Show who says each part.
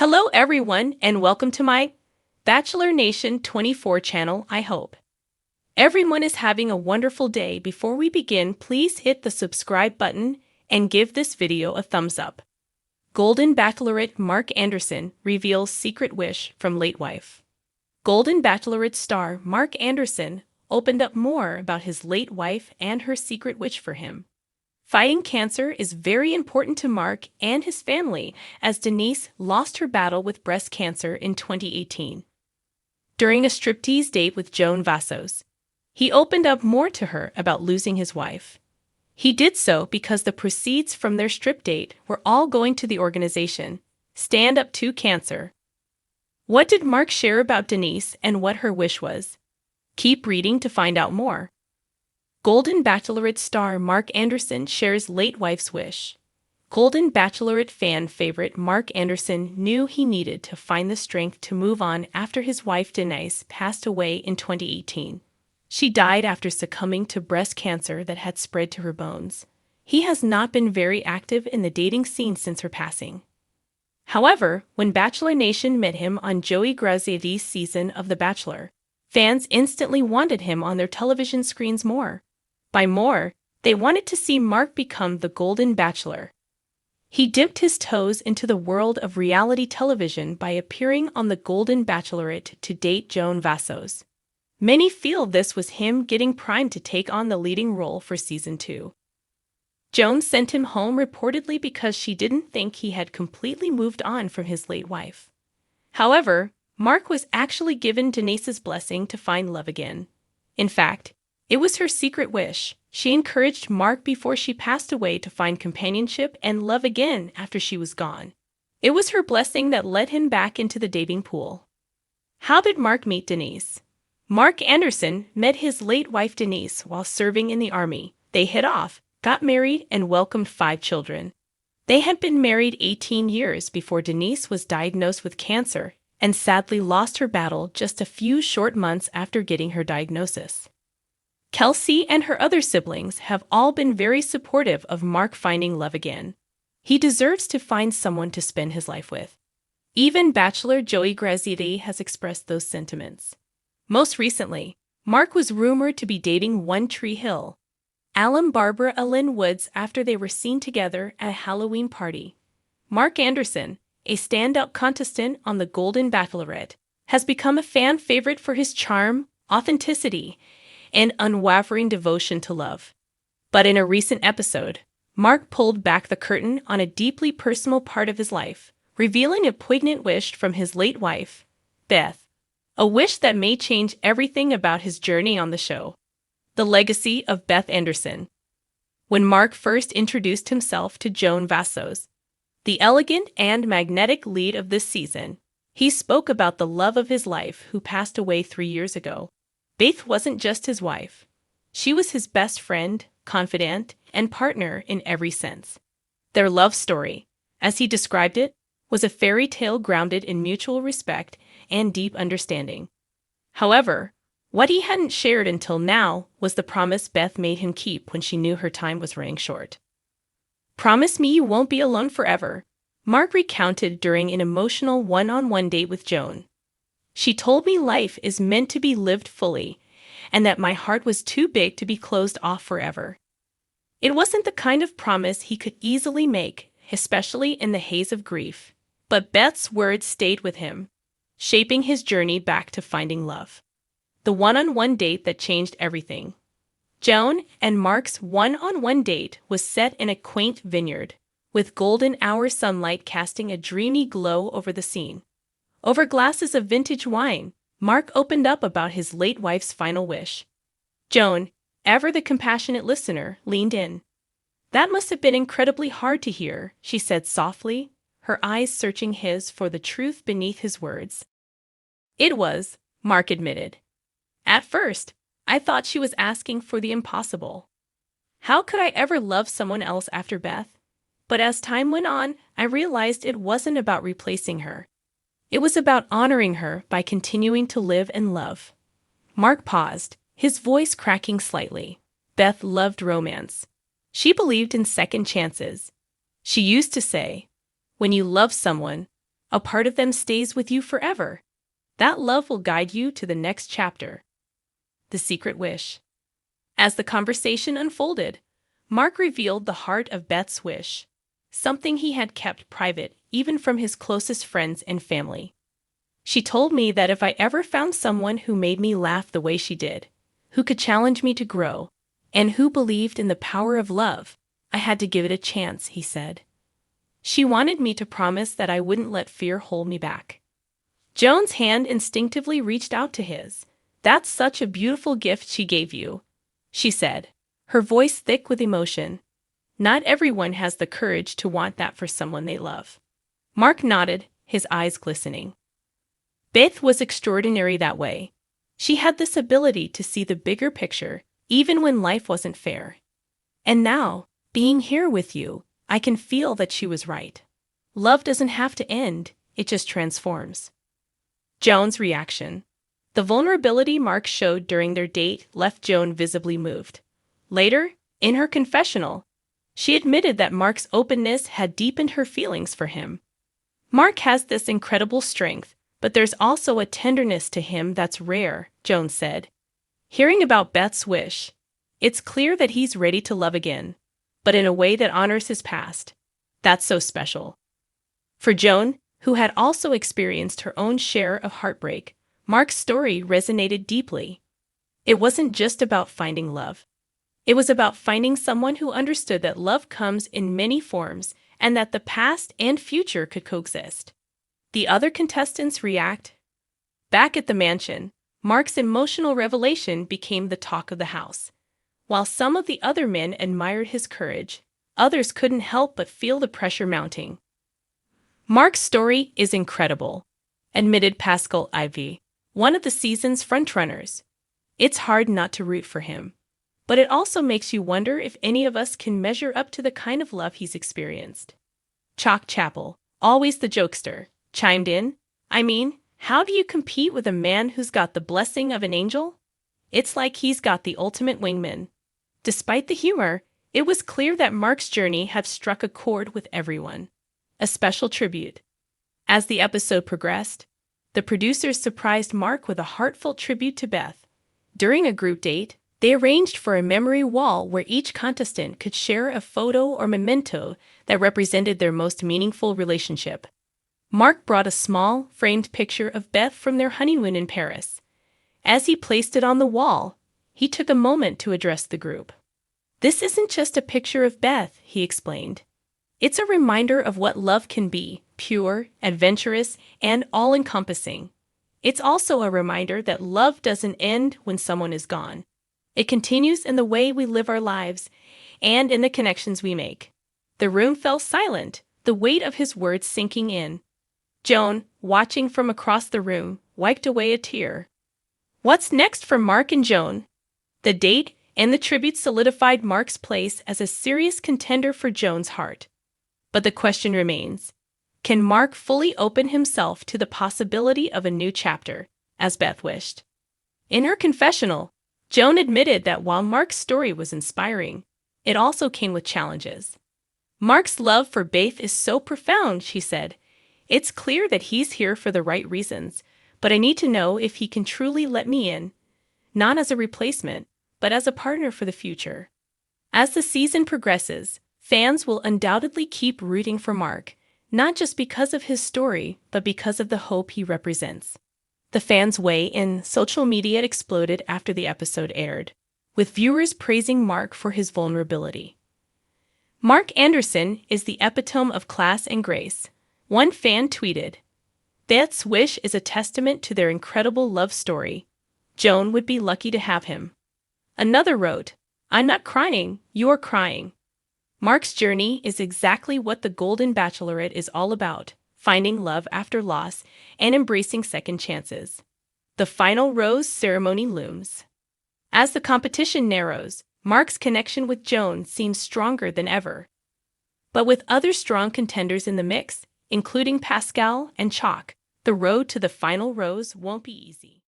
Speaker 1: Hello everyone and welcome to my Bachelor Nation 24 channel, I hope. Everyone is having a wonderful day. Before we begin, please hit the subscribe button and give this video a thumbs up. Golden Bachelorette Mark Anderson reveals secret wish from late wife. Golden Bachelorette star Mark Anderson opened up more about his late wife and her secret wish for him. Fighting cancer is very important to Mark and his family, as Denise lost her battle with breast cancer in 2018. During a striptease date with Joan Vassos, he opened up more to her about losing his wife. He did so because the proceeds from their strip date were all going to the organization Stand Up to Cancer. What did Mark share about Denise and what her wish was? Keep reading to find out more. Golden Bachelorette star Mark Anderson shares late wife's wish. Golden Bachelorette fan favorite Mark Anderson knew he needed to find the strength to move on after his wife Denise passed away in 2018. She died after succumbing to breast cancer that had spread to her bones. He has not been very active in the dating scene since her passing. However, when Bachelor Nation met him on Joey Graziadi's season of The Bachelor, fans instantly wanted him on their television screens more. By more, they wanted to see Mark become the Golden Bachelor. He dipped his toes into the world of reality television by appearing on The Golden Bachelorette to date Joan Vassos. Many feel this was him getting primed to take on the leading role for Season 2. Joan sent him home reportedly because she didn't think he had completely moved on from his late wife. However, Mark was actually given Denise's blessing to find love again. In fact, it was her secret wish. She encouraged Mark before she passed away to find companionship and love again after she was gone. It was her blessing that led him back into the dating pool. How did Mark meet Denise? Mark Anderson met his late wife Denise while serving in the army. They hit off, got married, and welcomed 5 children. They had been married 18 years before Denise was diagnosed with cancer and sadly lost her battle just a few short months after getting her diagnosis. Kelsey and her other siblings have all been very supportive of Mark finding love again. He deserves to find someone to spend his life with. Even Bachelor Joey Graziadi has expressed those sentiments. Most recently, Mark was rumored to be dating One Tree Hill, alum Barbara Alyn Woods, after they were seen together at a Halloween party. Mark Anderson, a standout contestant on The Golden Bachelorette, has become a fan favorite for his charm, authenticity, and unwavering devotion to love. But in a recent episode, Mark pulled back the curtain on a deeply personal part of his life, revealing a poignant wish from his late wife, Beth. A wish that may change everything about his journey on the show. The Legacy of Beth Anderson. When Mark first introduced himself to Joan Vassos, the elegant and magnetic lead of this season, he spoke about the love of his life who passed away 3 years ago. Beth wasn't just his wife. She was his best friend, confidant, and partner in every sense. Their love story, as he described it, was a fairy tale grounded in mutual respect and deep understanding. However, what he hadn't shared until now was the promise Beth made him keep when she knew her time was running short. "Promise me you won't be alone forever," Mark recounted during an emotional one-on-one date with Joan. "She told me life is meant to be lived fully, and that my heart was too big to be closed off forever." It wasn't the kind of promise he could easily make, especially in the haze of grief. But Beth's words stayed with him, shaping his journey back to finding love. The one-on-one date that changed everything. Joan and Mark's one-on-one date was set in a quaint vineyard, with golden hour sunlight casting a dreamy glow over the scene. Over glasses of vintage wine, Mark opened up about his late wife's final wish. Joan, ever the compassionate listener, leaned in. "That must have been incredibly hard to hear," she said softly, her eyes searching his for the truth beneath his words. "It was," Mark admitted. "At first, I thought she was asking for the impossible. How could I ever love someone else after Beth? But as time went on, I realized it wasn't about replacing her. It was about honoring her by continuing to live and love." Mark paused, his voice cracking slightly. Beth loved romance. She believed in second chances. She used to say, "When you love someone, A part of them stays with you forever. That love will guide you to the next chapter. The secret wish. As the conversation unfolded, Mark revealed the heart of Beth's wish, something he had kept private even from his closest friends and family. She told me that if I ever found someone who made me laugh the way she did, who could challenge me to grow, and who believed in the power of love, I had to give it a chance, he said. She wanted me to promise that I wouldn't let fear hold me back. Joan's hand instinctively reached out to his. That's such a beautiful gift she gave you, she said, her voice thick with emotion. Not everyone has the courage to want that for someone they love. Mark nodded, his eyes glistening. Beth was extraordinary that way. She had this ability to see the bigger picture, even when life wasn't fair. And now, being here with you, I can feel that she was right. Love doesn't have to end, it just transforms. Joan's reaction. The vulnerability Mark showed during their date left Joan visibly moved. Later, in her confessional, she admitted that Mark's openness had deepened her feelings for him. Mark has this incredible strength, but there's also a tenderness to him that's rare, Joan said. Hearing about Beth's wish, it's clear that he's ready to love again, but in a way that honors his past. That's so special. For Joan, who had also experienced her own share of heartbreak, Mark's story resonated deeply. It wasn't just about finding love. It was about finding someone who understood that love comes in many forms and that the past and future could coexist. The other contestants react. Back at the mansion, Mark's emotional revelation became the talk of the house. While some of the other men admired his courage, others couldn't help but feel the pressure mounting. Mark's story is incredible, admitted Pascal Ivy, one of the season's frontrunners. It's hard not to root for him, but it also makes you wonder if any of us can measure up to the kind of love he's experienced. Chalk Chapel, always the jokester, chimed in. I mean, how do you compete with a man who's got the blessing of an angel? It's like he's got the ultimate wingman. Despite the humor, it was clear that Mark's journey had struck a chord with everyone. A special tribute. As the episode progressed, the producers surprised Mark with a heartfelt tribute to Beth. During a group date, they arranged for a memory wall where each contestant could share a photo or memento that represented their most meaningful relationship. Mark brought a small, framed picture of Beth from their honeymoon in Paris. As he placed it on the wall, he took a moment to address the group. This isn't just a picture of Beth, he explained. It's a reminder of what love can be, pure, adventurous, and all-encompassing. It's also a reminder that love doesn't end when someone is gone. It continues in the way we live our lives and in the connections we make. The room fell silent, the weight of his words sinking in. Joan, watching from across the room, wiped away a tear. What's next for Mark and Joan? The date and the tribute solidified Mark's place as a serious contender for Joan's heart. But the question remains, can Mark fully open himself to the possibility of a new chapter, as Beth wished? In her confessional, Joan admitted that while Mark's story was inspiring, it also came with challenges. Mark's love for Beth is so profound, she said. It's clear that he's here for the right reasons, but I need to know if he can truly let me in, not as a replacement, but as a partner for the future. As the season progresses, fans will undoubtedly keep rooting for Mark, not just because of his story, but because of the hope he represents. The fans' way in social media exploded after the episode aired, with viewers praising Mark for his vulnerability. Mark Anderson is the epitome of class and grace. One fan tweeted, Beth's wish is a testament to their incredible love story. Joan would be lucky to have him. Another wrote, I'm not crying, you're crying. Mark's journey is exactly what the Golden Bachelorette is all about, finding love after loss and embracing second chances. The final rose ceremony looms. As the competition narrows, Mark's connection with Joan seems stronger than ever. But with other strong contenders in the mix, including Pascal and Chalk, the road to the final rose won't be easy.